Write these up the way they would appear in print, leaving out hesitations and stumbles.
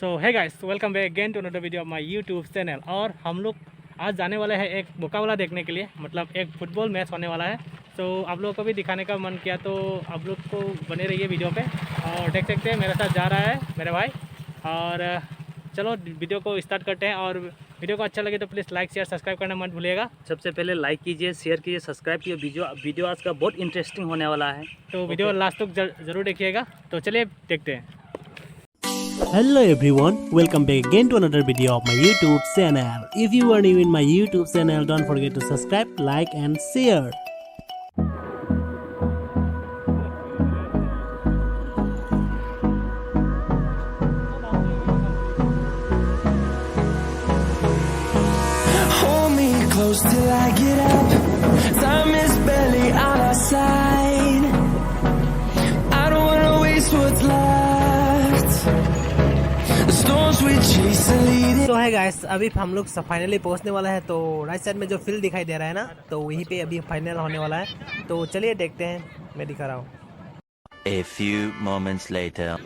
So hey guys, welcome back again to another video of my YouTube channel. और हम लोग आज जाने वाले हैं एक मुकाबला देखने के लिए, मतलब एक फुटबॉल मैच होने वाला है। तो आप लोगों को भी दिखाने का मन किया तो आप लोग को बने रहिए वीडियो पे। और देख सकते हैं मेरे साथ जा रहा है मेरे भाई। और चलो वीडियो को स्टार्ट करते हैं। और वीडियो को अच्छा लगे तो प्लीज़ लाइक शेयर सब्सक्राइब करना मत भूलिएगा। सबसे पहले लाइक कीजिए, शेयर कीजिए, सब्सक्राइब कीजिए। वीडियो आज का बहुत इंटरेस्टिंग होने वाला है, तो वीडियो लास्ट तक ज़रूर देखिएगा। तो चलिए देखते हैं। Hello everyone, welcome back again to another video of my YouTube channel. If you are new in my YouTube channel, don't forget to subscribe, like and share. Hold me close till I get up. Time is barely on our side. I don't wanna waste what's left. The storms we chase are leading. तो है guys, अभी हम लोग finally पहुंचने वाला है। तो right side में जो फील्ड दिखाई दे रहा है ना, तो वहीं पे अभी फाइनल होने वाला है। तो चलिए देखते हैं, मैं दिखा रहा हूँ। A few moments later.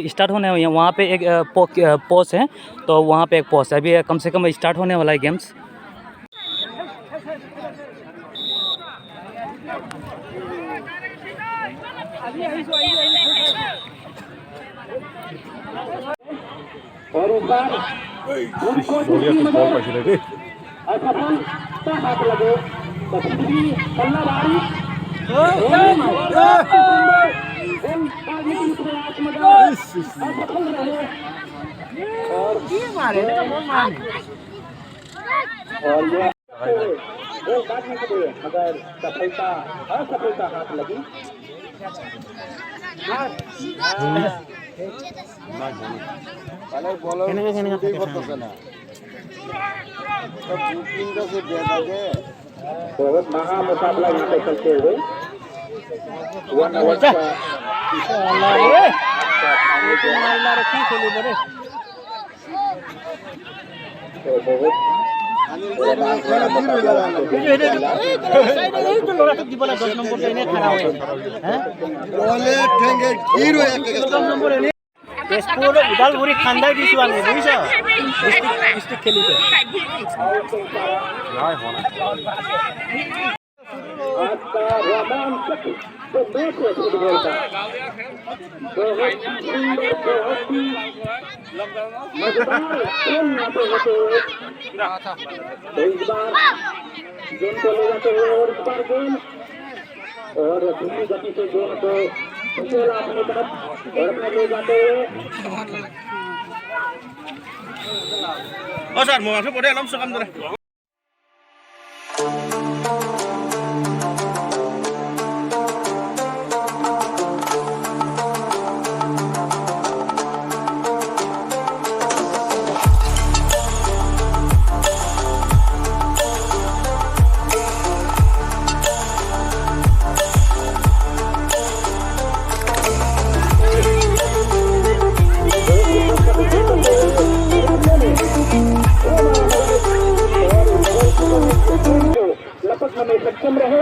Start होने वाली है। वहाँ पे एक पोस्ट है, तो वहाँ पे एक पोस्ट है। अभी कम से कम स्टार्ट होने वाला है गेम्स। और इस बार उनको हाथ लगे पल्ला बारी और काटने के लिए मगर सफलता असफलता हाथ लगी। बहुत महा मुकाबला यहाँ पे चलते हुए তেজপুৰ ওদালগুৰি খান্দাই দিছোঁ আমি, বুজিছ? ডিষ্ট্ৰিক্ট খেলিছে। आज का रोमांचक जो मैच है फुटबॉल का, बहुत सुंदर, बहुत ही मजेदार खेल यहाँ पे होते हुए। तो इस बार गेम को ले जाते हुए और इस बार गेम और धीमी गति से गेम को खेला अपनी तरफ और अपने ले जाते हुए। Sir mau masuk boleh langsung kan boleh. में सक्षम रहे।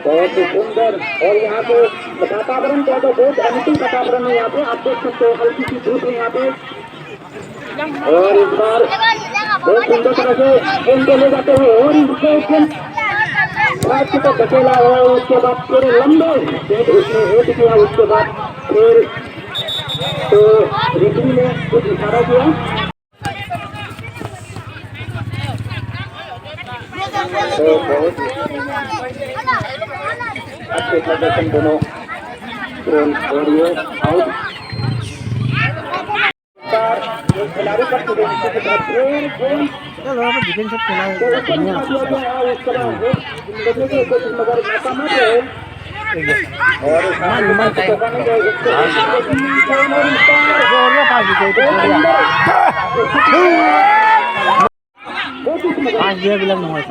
बहुत सुंदर और यहाँ पे वातावरण क्या तो बहुत अनुकूल वातावरण है यहाँ पे, आप देख सकते हो हल्की सी धूप है यहाँ पे। और इस बार बहुत सुंदर तरह से गेम को ले जाते हैं और इसको तो बचेला है। उसके बाद पूरे लंबे पेट उसने हेट किया, उसके बाद फिर तो रिफरी ने कुछ इशारा किया। तो बहुत अच्छे प्रदर्शन दोनों और ये आउट। खिलाड़ी पर नीचे की तरफ फिर गेंद डिफेंस खेला है तो ऊपर निकाल दिया गया है इस तरह देखने की कोशिश मगर नाकाम है और घुमा तो करने के आज दिया बिलंग नहीं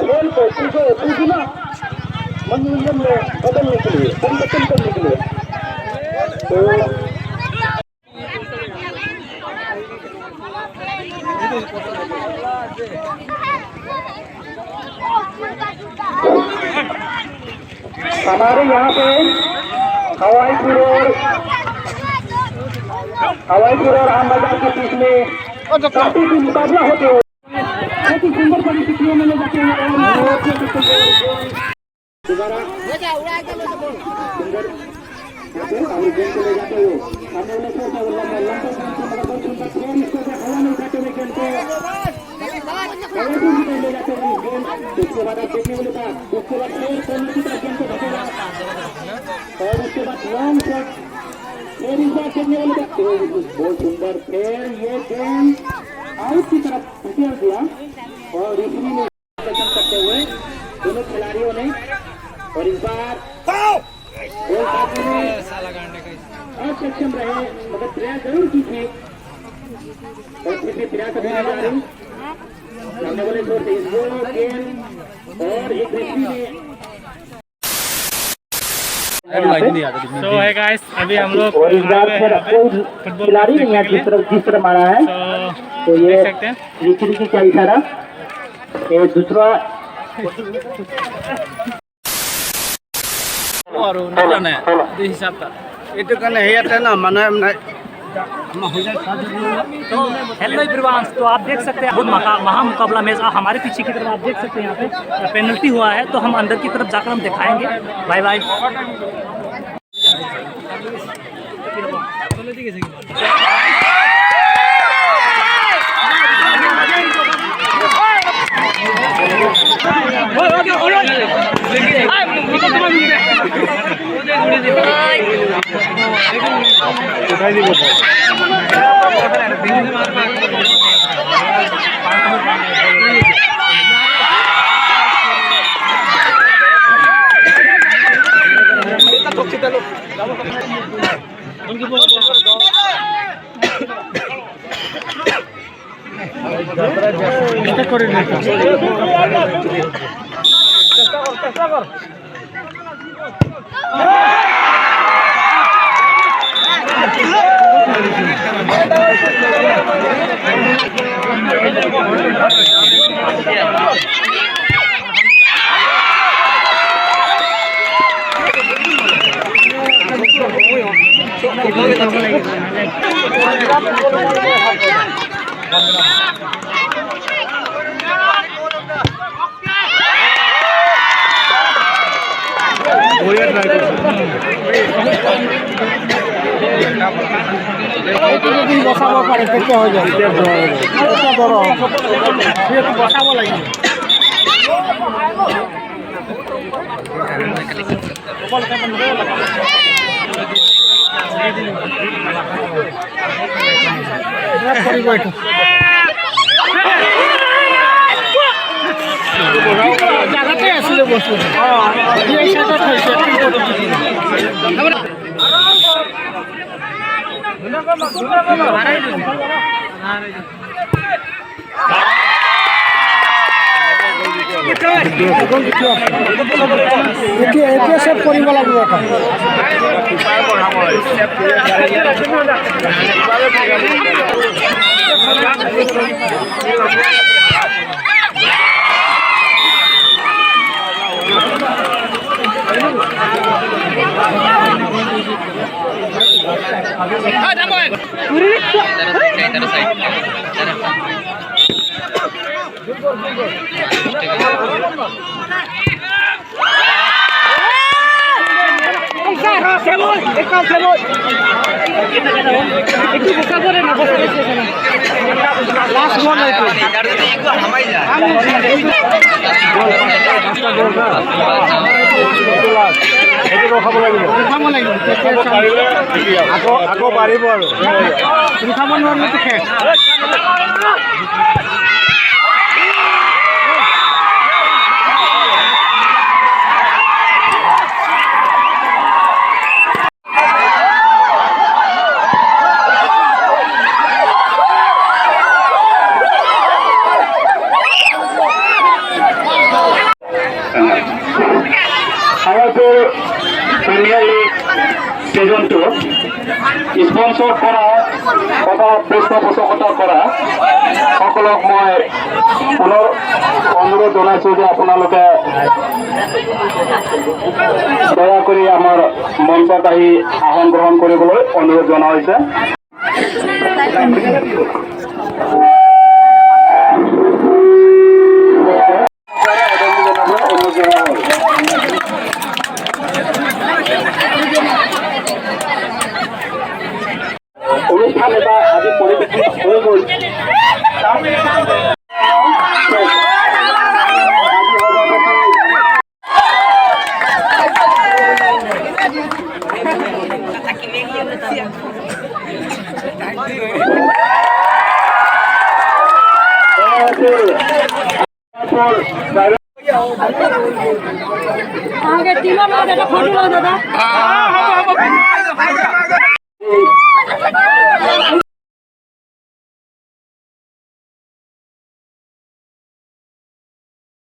खेल को पूजना मनोरंजन में बदलने के लिए परिवर्तन करने के लिए तो हमारे यहाँ पे हवाईपुर और आमबाजार के बीच में काफी भी मुकाबला होते हुए बहुत ही सुंदर परिस्थितियों में ले जाते हैं दोबारा सुंदर और गेंद को ले जाते हुए सामने वाले छोर पर लंबा बहुत सुंदर गेंद इसको हवा में उठाते हुए गेंद को हवाईपुर की तरफ ले जाते हुए गेंद उसके बाद आप देखने वाले बात उसके बाद फिर कोने की तरफ गेंद को धकेला और उसके बाद लॉन्ग शॉट फिर इस बार खेलने वाले बात बहुत सुंदर फिर ये गेंद आउट की तरफ धकेल दिया और रेफरी ने प्रदर्शन करते हुए दोनों खिलाड़ियों ने और इस बार असक्षम रहे मगर प्रयास जरूर की थी और फिर भी प्रयास करने जा रही सामने वाले छोर से इस दो गेंद और एक रेफरी ने तो है गाइस अभी हम लोग और इस बार फिर कोई खिलाड़ी नहीं है जिस तरह मारा है तो ये देख सकते हैं रेफरी की क्या इशारा ये दूसरा और निकलने हिसाब का itu kan है ना माने तो हेलो एवरीवन, तो आप देख सकते हैं बहुत महा मुकाबला मैच हमारे पीछे की तरफ आप देख सकते हैं। यहाँ पे पेनल्टी हुआ है तो हम अंदर की तरफ जाकर हम दिखाएंगे। Bye bye. বসাব পারে কেটে হয়ে যায় এটা বড় সে বসাব লাগে জায়গাতে আসলে বসে এই সাথে খাইছে এতিয়া সেভ কৰিব লাগিব এটা আকৌ পাৰিব আৰু খাব নোৱাৰিলে শেষ Hawaipur Premier League Season 2 sponsor কৰা তথা পৃষ্ঠপোষকতা কৰা সকলক মই পুনৰ অনুৰোধ জনাইছোঁ যে আপোনালোকে দয়া কৰি আমাৰ মঞ্চত আহি আসন গ্ৰহণ কৰিবলৈ অনুৰোধ জনোৱা হৈছে। অনুষ্ঠান এটা আজি পৰিৱেশন হৈ গ'ল। आगे टीम में दादा फोटो लो दादा।